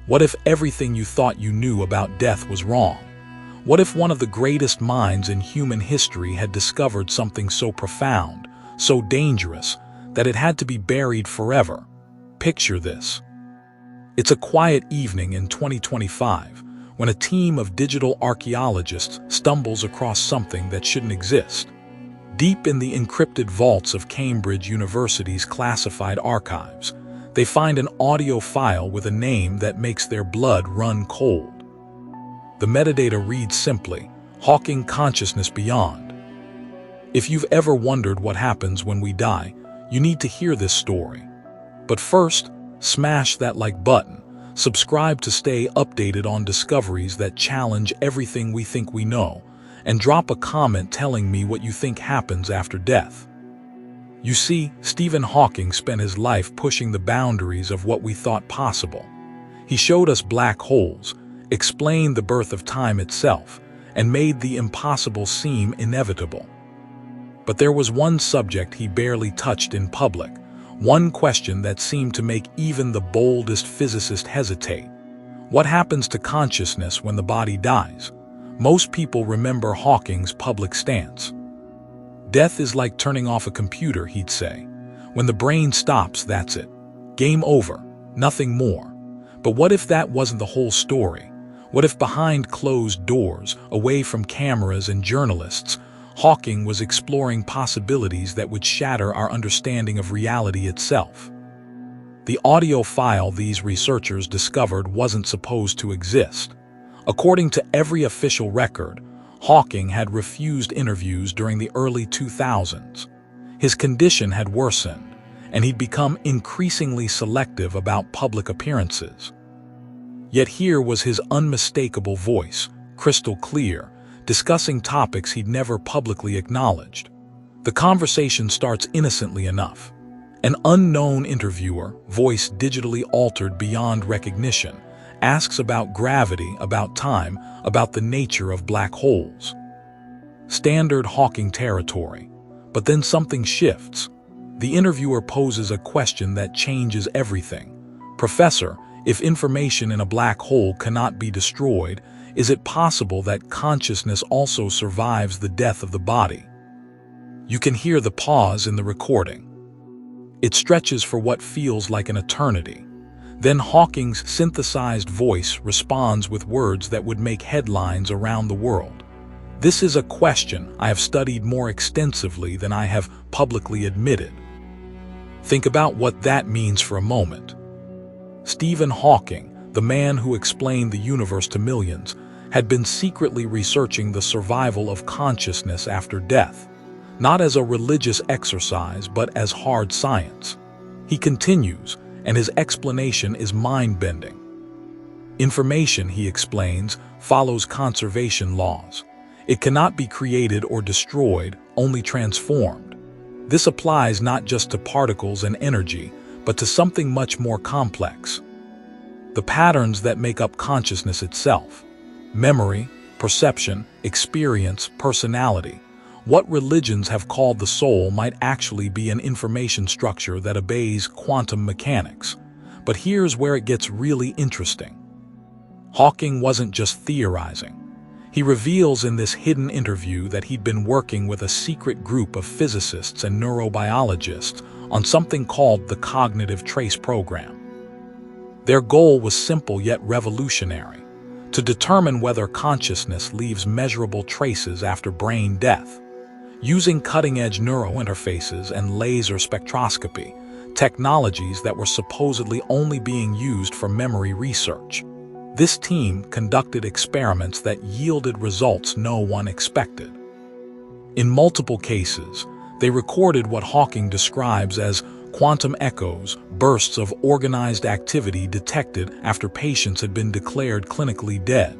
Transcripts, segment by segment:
What if everything you thought you knew about death was wrong? What if one of the greatest minds in human history had discovered something so profound, so dangerous, that it had to be buried forever? Picture this. It's a quiet evening in 2025 when a team of digital archaeologists stumbles across something that shouldn't exist. Deep in the encrypted vaults of Cambridge University's classified archives, they find an audio file with a name that makes their blood run cold. The metadata reads simply, "Hawking Consciousness Beyond." If you've ever wondered what happens when we die, you need to hear this story. But first, smash that like button, subscribe to stay updated on discoveries that challenge everything we think we know, and drop a comment telling me what you think happens after death. You see, Stephen Hawking spent his life pushing the boundaries of what we thought possible. He showed us black holes, explained the birth of time itself, and made the impossible seem inevitable. But there was one subject he barely touched in public, one question that seemed to make even the boldest physicist hesitate. What happens to consciousness when the body dies? Most people remember Hawking's public stance. Death is like turning off a computer, he'd say. When the brain stops, that's it. Game over, nothing more. But what if that wasn't the whole story? What if behind closed doors, away from cameras and journalists, Hawking was exploring possibilities that would shatter our understanding of reality itself? The audio file these researchers discovered wasn't supposed to exist. According to every official record, Hawking had refused interviews during the early 2000s. His condition had worsened, and he'd become increasingly selective about public appearances. Yet here was his unmistakable voice, crystal clear, discussing topics he'd never publicly acknowledged. The conversation starts innocently enough. An unknown interviewer, voice digitally altered beyond recognition, asks about gravity, about time, about the nature of black holes. Standard Hawking territory. But then something shifts. The interviewer poses a question that changes everything. "Professor, if information in a black hole cannot be destroyed, is it possible that consciousness also survives the death of the body?" You can hear the pause in the recording. It stretches for what feels like an eternity. Then Hawking's synthesized voice responds with words that would make headlines around the world. "This is a question I have studied more extensively than I have publicly admitted." Think about what that means for a moment. Stephen Hawking, the man who explained the universe to millions, had been secretly researching the survival of consciousness after death, not as a religious exercise but as hard science. He continues, and his explanation is mind-bending. Information, he explains, follows conservation laws. It cannot be created or destroyed, only transformed. This applies not just to particles and energy, but to something much more complex. The patterns that make up consciousness itself. Memory, perception, experience, personality. What religions have called the soul might actually be an information structure that obeys quantum mechanics. But here's where it gets really interesting. Hawking wasn't just theorizing. He reveals in this hidden interview that he'd been working with a secret group of physicists and neurobiologists on something called the cognitive trace program. Their goal was simple yet revolutionary: to determine whether consciousness leaves measurable traces after brain death. Using cutting-edge neurointerfaces and laser spectroscopy, technologies that were supposedly only being used for memory research. This team conducted experiments that yielded results no one expected. In multiple cases, they recorded what Hawking describes as quantum echoes, bursts of organized activity detected after patients had been declared clinically dead.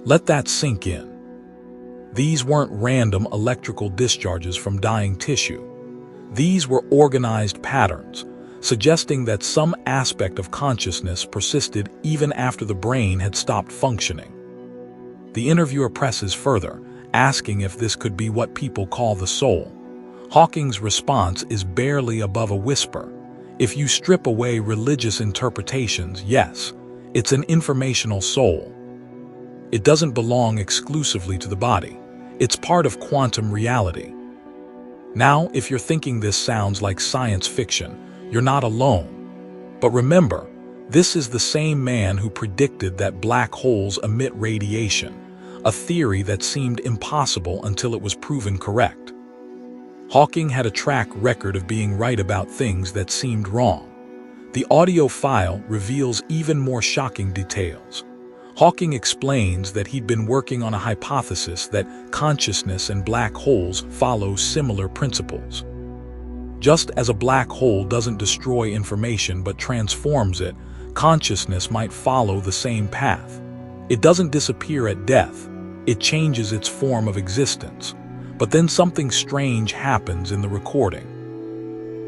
Let that sink in. These weren't random electrical discharges from dying tissue. These were organized patterns, suggesting that some aspect of consciousness persisted even after the brain had stopped functioning. The interviewer presses further, asking if this could be what people call the soul. Hawking's response is barely above a whisper. If you strip away religious interpretations, yes, It's an informational soul. It doesn't belong exclusively to the body. It's part of quantum reality. Now, if you're thinking this sounds like science fiction, you're not alone. But remember, this is the same man who predicted that black holes emit radiation, a theory that seemed impossible until it was proven correct. Hawking had a track record of being right about things that seemed wrong. The audio file reveals even more shocking details. Hawking explains that he'd been working on a hypothesis that consciousness and black holes follow similar principles. Just as a black hole doesn't destroy information but transforms it, consciousness might follow the same path. It doesn't disappear at death. It changes its form of existence. But then something strange happens in the recording.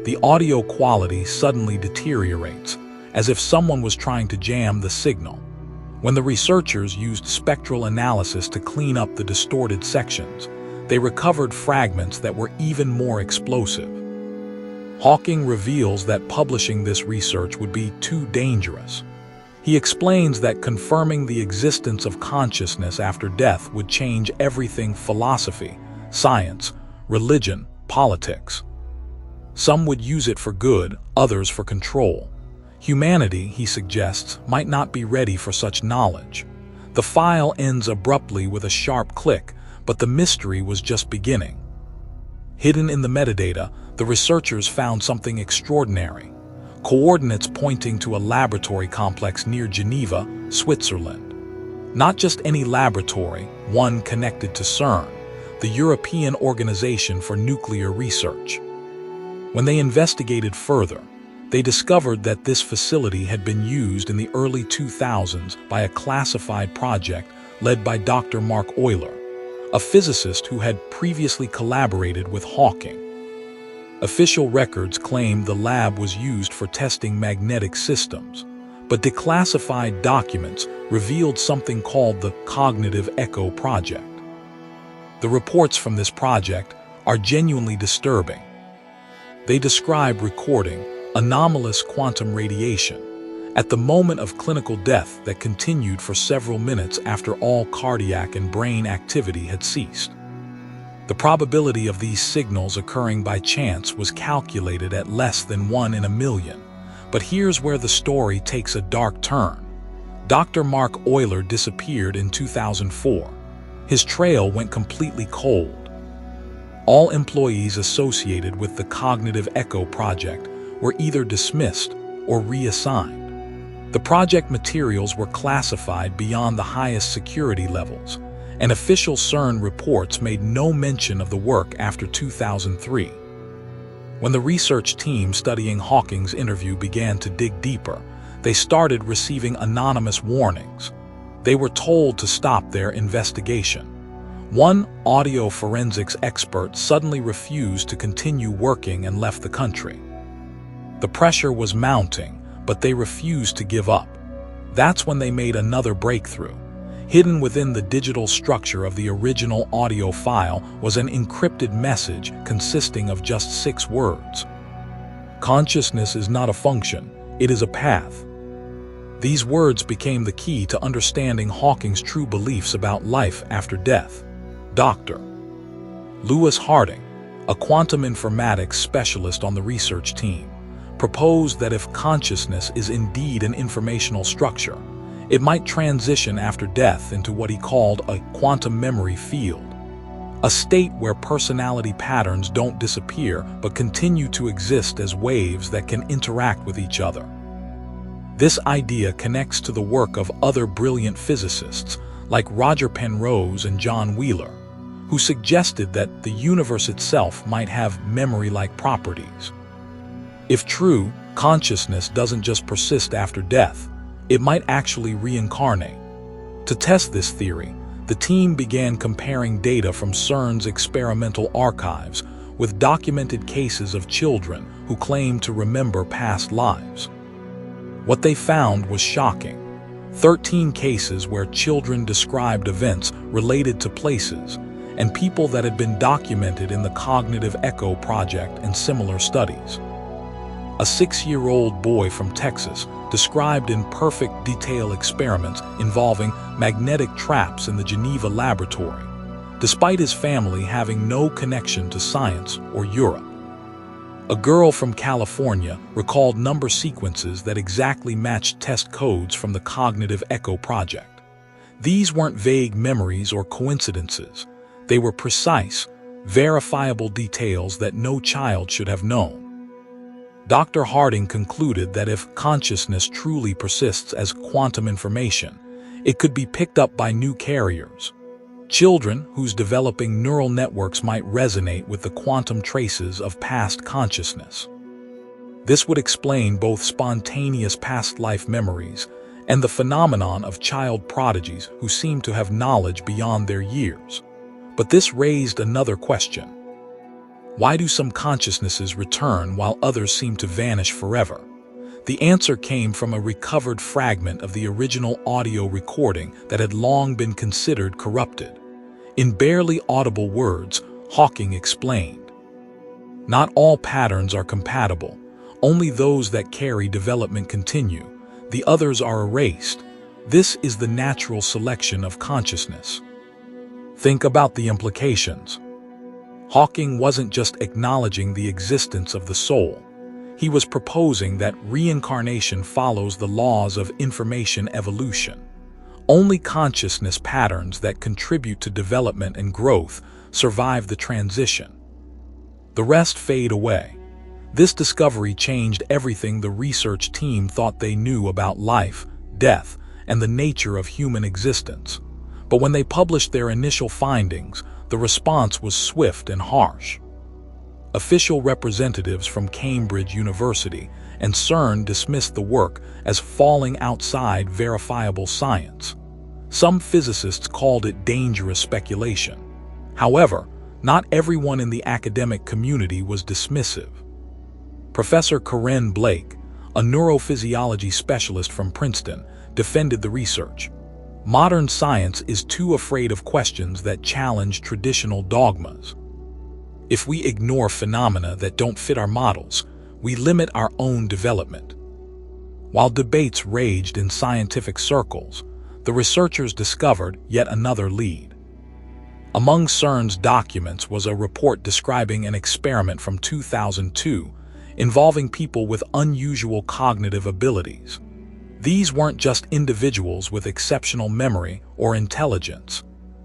The audio quality suddenly deteriorates, as if someone was trying to jam the signal. When the researchers used spectral analysis to clean up the distorted sections, they recovered fragments that were even more explosive. Hawking reveals that publishing this research would be too dangerous. He explains that confirming the existence of consciousness after death would change everything: philosophy, science, religion, politics. Some would use it for good, others for control. Humanity, he suggests, might not be ready for such knowledge. The file ends abruptly with a sharp click, but the mystery was just beginning. Hidden in the metadata, the researchers found something extraordinary: coordinates pointing to a laboratory complex near Geneva, Switzerland. Not just any laboratory, one connected to CERN, the European Organization for Nuclear Research. When they investigated further, they discovered that this facility had been used in the early 2000s by a classified project led by Dr. Mark Euler, a physicist who had previously collaborated with Hawking. Official records claimed the lab was used for testing magnetic systems, but declassified documents revealed something called the Cognitive Echo Project. The reports from this project are genuinely disturbing. They describe recording anomalous quantum radiation at the moment of clinical death that continued for several minutes after all cardiac and brain activity had ceased. The probability of these signals occurring by chance was calculated at less than 1 in a million. But here's where the story takes a dark turn. Dr. Mark Euler disappeared in 2004. His trail went completely cold. All employees associated with the Cognitive Echo project were either dismissed or reassigned. The project materials were classified beyond the highest security levels, and official CERN reports made no mention of the work after 2003. When the research team studying Hawking's interview began to dig deeper, they started receiving anonymous warnings. They were told to stop their investigation. One audio forensics expert suddenly refused to continue working and left the country. The pressure was mounting, but they refused to give up. That's when they made another breakthrough. Hidden within the digital structure of the original audio file was an encrypted message consisting of just 6 words. Consciousness is not a function, it is a path. These words became the key to understanding Hawking's true beliefs about life after death. Dr. Lewis Harding, a quantum informatics specialist on the research team, proposed that if consciousness is indeed an informational structure, it might transition after death into what he called a quantum memory field, a state where personality patterns don't disappear but continue to exist as waves that can interact with each other. This idea connects to the work of other brilliant physicists like Roger Penrose and John Wheeler, who suggested that the universe itself might have memory-like properties. If true, consciousness doesn't just persist after death, it might actually reincarnate. To test this theory, the team began comparing data from CERN's experimental archives with documented cases of children who claimed to remember past lives. What they found was shocking. 13 cases where children described events related to places and people that had been documented in the Cognitive Echo project and similar studies. A 6-year-old boy from Texas described in perfect detail experiments involving magnetic traps in the Geneva laboratory, despite his family having no connection to science or Europe. A girl from California recalled number sequences that exactly matched test codes from the Cognitive Echo project. These weren't vague memories or coincidences. They were precise, verifiable details that no child should have known. Dr. Harding concluded that if consciousness truly persists as quantum information, it could be picked up by new carriers. Children whose developing neural networks might resonate with the quantum traces of past consciousness. This would explain both spontaneous past life memories and the phenomenon of child prodigies who seem to have knowledge beyond their years. But this raised another question. Why do some consciousnesses return while others seem to vanish forever? The answer came from a recovered fragment of the original audio recording that had long been considered corrupted. In barely audible words, Hawking explained, "Not all patterns are compatible. Only those that carry development continue. The others are erased. This is the natural selection of consciousness." Think about the implications. Hawking wasn't just acknowledging the existence of the soul. He was proposing that reincarnation follows the laws of information evolution. Only consciousness patterns that contribute to development and growth survive the transition. The rest fade away. This discovery changed everything the research team thought they knew about life, death, and the nature of human existence. But when they published their initial findings, the response was swift and harsh. Official representatives from Cambridge University and CERN dismissed the work as falling outside verifiable science. Some physicists called it dangerous speculation. However, not everyone in the academic community was dismissive. Professor Corinne Blake, a neurophysiology specialist from Princeton, defended the research. Modern science is too afraid of questions that challenge traditional dogmas. If we ignore phenomena that don't fit our models, we limit our own development. While debates raged in scientific circles, the researchers discovered yet another lead. Among CERN's documents was a report describing an experiment from 2002 involving people with unusual cognitive abilities. These weren't just individuals with exceptional memory or intelligence.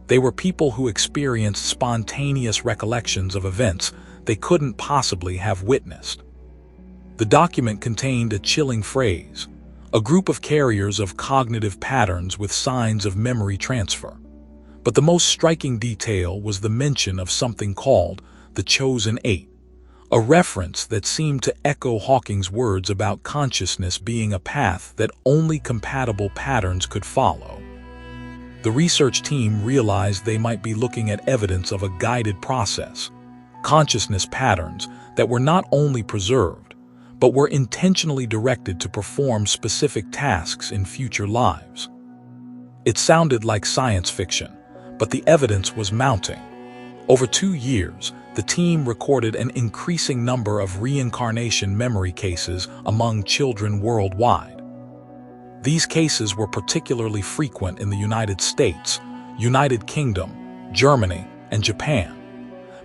They were people who experienced spontaneous recollections of events they couldn't possibly have witnessed. The document contained a chilling phrase, a group of carriers of cognitive patterns with signs of memory transfer. But the most striking detail was the mention of something called the Chosen Eight, a reference that seemed to echo Hawking's words about consciousness being a path that only compatible patterns could follow. The research team realized they might be looking at evidence of a guided process, consciousness patterns that were not only preserved, but were intentionally directed to perform specific tasks in future lives. It sounded like science fiction, but the evidence was mounting. Over 2 years, the team recorded an increasing number of reincarnation memory cases among children worldwide. These cases were particularly frequent in the United States, United Kingdom, Germany, and Japan.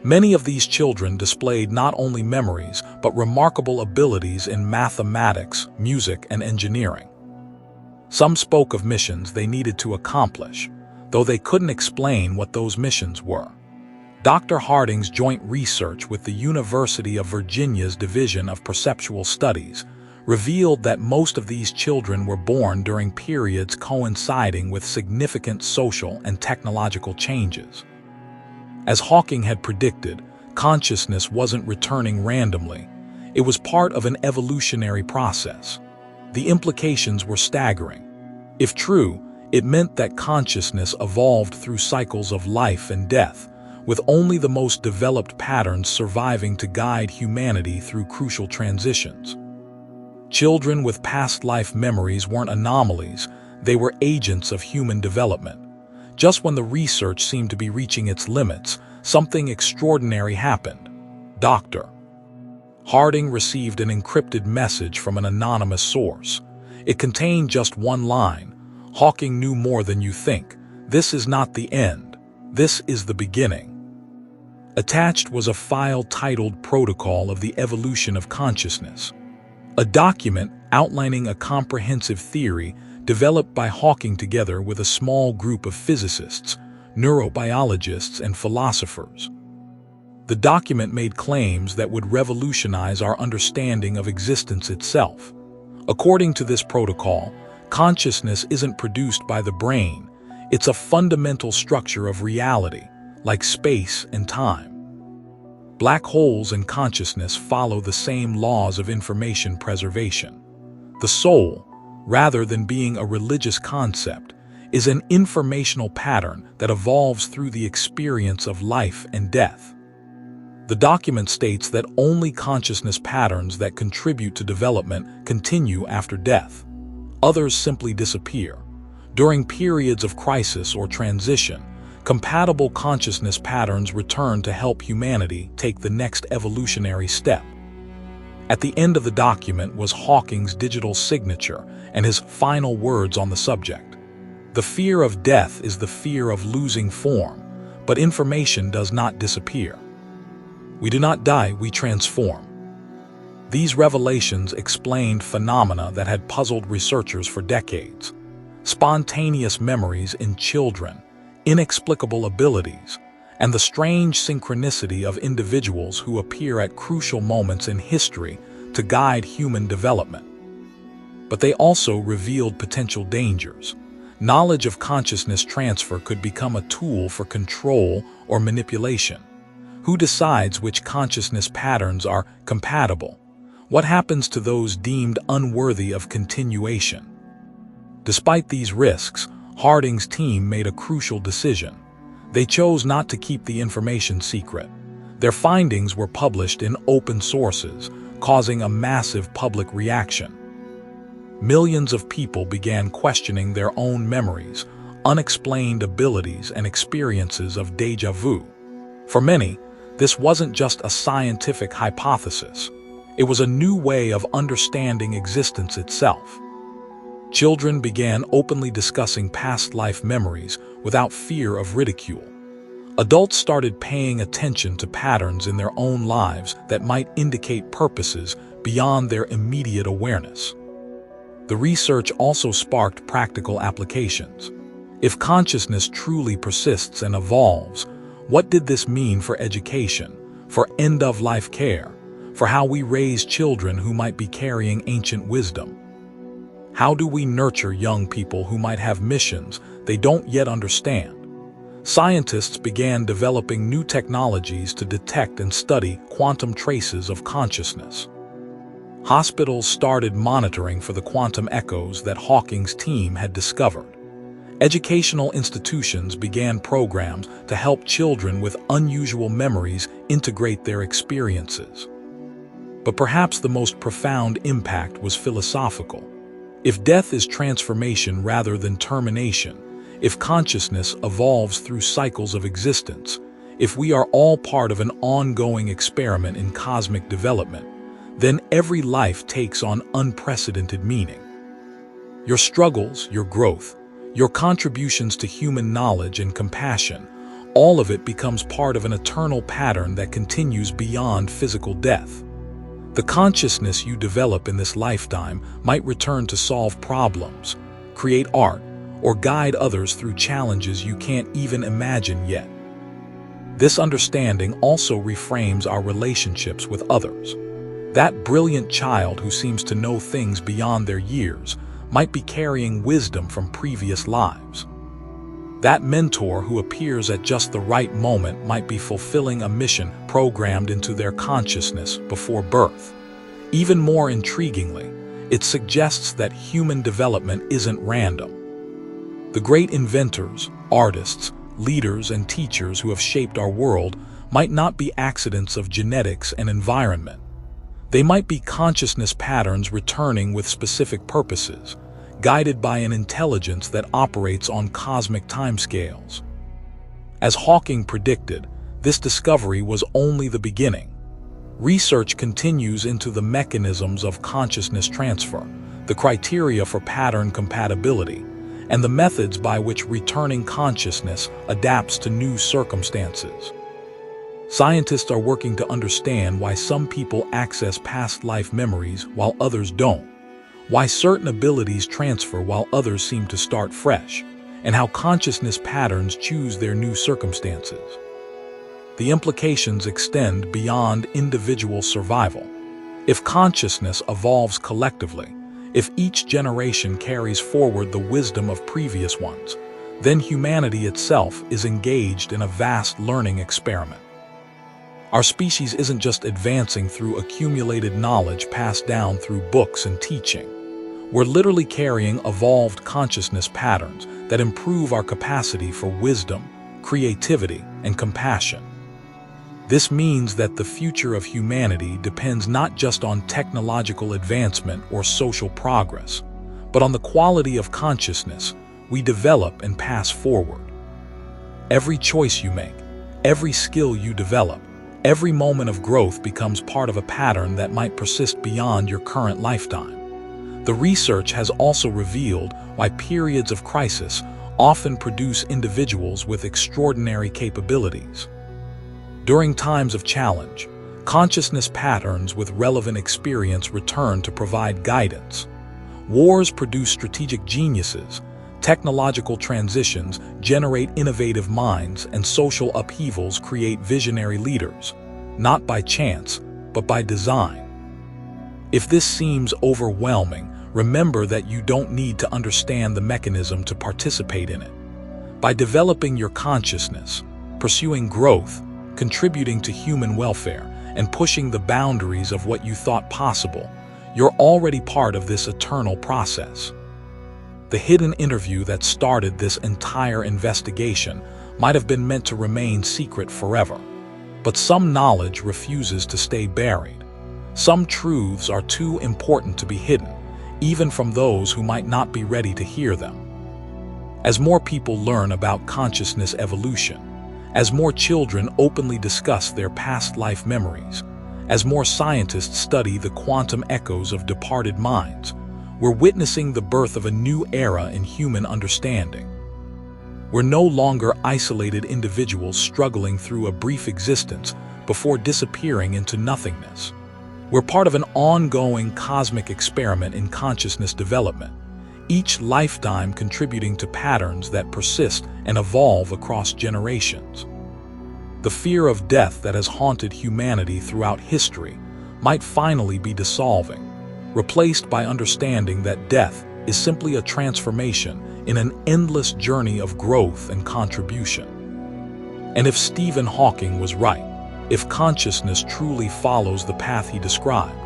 Many of these children displayed not only memories, but remarkable abilities in mathematics, music, and engineering. Some spoke of missions they needed to accomplish, though they couldn't explain what those missions were. Dr. Harding's joint research with the University of Virginia's Division of Perceptual Studies revealed that most of these children were born during periods coinciding with significant social and technological changes. As Hawking had predicted, consciousness wasn't returning randomly. It was part of an evolutionary process. The implications were staggering. If true, it meant that consciousness evolved through cycles of life and death, with only the most developed patterns surviving to guide humanity through crucial transitions. Children with past life memories weren't anomalies, they were agents of human development. Just when the research seemed to be reaching its limits, something extraordinary happened. Dr. Harding received an encrypted message from an anonymous source. It contained just one line: "Hawking knew more than you think. This is not the end. This is the beginning." Attached was a file titled Protocol of the Evolution of Consciousness, a document outlining a comprehensive theory developed by Hawking together with a small group of physicists, neurobiologists, and philosophers. The document made claims that would revolutionize our understanding of existence itself. According to this protocol, consciousness isn't produced by the brain. It's a fundamental structure of reality, like space and time. Black holes and consciousness follow the same laws of information preservation. The soul, rather than being a religious concept, is an informational pattern that evolves through the experience of life and death. The document states that only consciousness patterns that contribute to development continue after death. Others simply disappear. During periods of crisis or transition, compatible consciousness patterns return to help humanity take the next evolutionary step. At the end of the document was Hawking's digital signature and his final words on the subject. "The fear of death is the fear of losing form, but information does not disappear. We do not die, we transform." These revelations explained phenomena that had puzzled researchers for decades: spontaneous memories in children, inexplicable abilities, and the strange synchronicity of individuals who appear at crucial moments in history to guide human development. But they also revealed potential dangers. Knowledge of consciousness transfer could become a tool for control or manipulation. Who decides which consciousness patterns are compatible? What happens to those deemed unworthy of continuation? Despite these risks, Harding's team made a crucial decision. They chose not to keep the information secret. Their findings were published in open sources, causing a massive public reaction. Millions of people began questioning their own memories, unexplained abilities, and experiences of déjà vu. For many, this wasn't just a scientific hypothesis. It was a new way of understanding existence itself. Children began openly discussing past life memories without fear of ridicule. Adults started paying attention to patterns in their own lives that might indicate purposes beyond their immediate awareness. The research also sparked practical applications. If consciousness truly persists and evolves, what did this mean for education, for end-of-life care, for how we raise children who might be carrying ancient wisdom? How do we nurture young people who might have missions they don't yet understand? Scientists began developing new technologies to detect and study quantum traces of consciousness. Hospitals started monitoring for the quantum echoes that Hawking's team had discovered. Educational institutions began programs to help children with unusual memories integrate their experiences. But perhaps the most profound impact was philosophical. If death is transformation rather than termination, if consciousness evolves through cycles of existence, if we are all part of an ongoing experiment in cosmic development, then every life takes on unprecedented meaning. Your struggles, your growth, your contributions to human knowledge and compassion, all of it becomes part of an eternal pattern that continues beyond physical death. The consciousness you develop in this lifetime might return to solve problems, create art, or guide others through challenges you can't even imagine yet. This understanding also reframes our relationships with others. That brilliant child who seems to know things beyond their years might be carrying wisdom from previous lives. That mentor who appears at just the right moment might be fulfilling a mission programmed into their consciousness before birth. Even more intriguingly, it suggests that human development isn't random. The great inventors, artists, leaders, and teachers who have shaped our world might not be accidents of genetics and environment. They might be consciousness patterns returning with specific purposes, guided by an intelligence that operates on cosmic timescales. As Hawking predicted, this discovery was only the beginning. Research continues into the mechanisms of consciousness transfer, the criteria for pattern compatibility, and the methods by which returning consciousness adapts to new circumstances. Scientists are working to understand why some people access past life memories while others don't, why certain abilities transfer while others seem to start fresh, and how consciousness patterns choose their new circumstances. The implications extend beyond individual survival. If consciousness evolves collectively, if each generation carries forward the wisdom of previous ones, then humanity itself is engaged in a vast learning experiment. Our species isn't just advancing through accumulated knowledge passed down through books and teaching. We're literally carrying evolved consciousness patterns that improve our capacity for wisdom, creativity, and compassion. This means that the future of humanity depends not just on technological advancement or social progress, but on the quality of consciousness we develop and pass forward. Every choice you make, every skill you develop, every moment of growth becomes part of a pattern that might persist beyond your current lifetime. The research has also revealed why periods of crisis often produce individuals with extraordinary capabilities. During times of challenge, consciousness patterns with relevant experience return to provide guidance. Wars produce strategic geniuses, technological transitions generate innovative minds, and social upheavals create visionary leaders, not by chance, but by design. If this seems overwhelming, remember that you don't need to understand the mechanism to participate in it. By developing your consciousness, pursuing growth, contributing to human welfare, and pushing the boundaries of what you thought possible, you're already part of this eternal process. The hidden interview that started this entire investigation might have been meant to remain secret forever. But some knowledge refuses to stay buried. Some truths are too important to be hidden, even from those who might not be ready to hear them. As more people learn about consciousness evolution, as more children openly discuss their past life memories, as more scientists study the quantum echoes of departed minds, we're witnessing the birth of a new era in human understanding. We're no longer isolated individuals struggling through a brief existence before disappearing into nothingness. We're part of an ongoing cosmic experiment in consciousness development, each lifetime contributing to patterns that persist and evolve across generations. The fear of death that has haunted humanity throughout history might finally be dissolving, replaced by understanding that death is simply a transformation in an endless journey of growth and contribution. And if Stephen Hawking was right, if consciousness truly follows the path he described,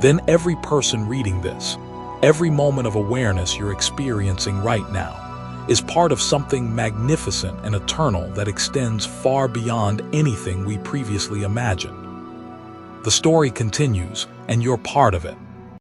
then every person reading this, every moment of awareness you're experiencing right now, is part of something magnificent and eternal that extends far beyond anything we previously imagined. The story continues, and you're part of it.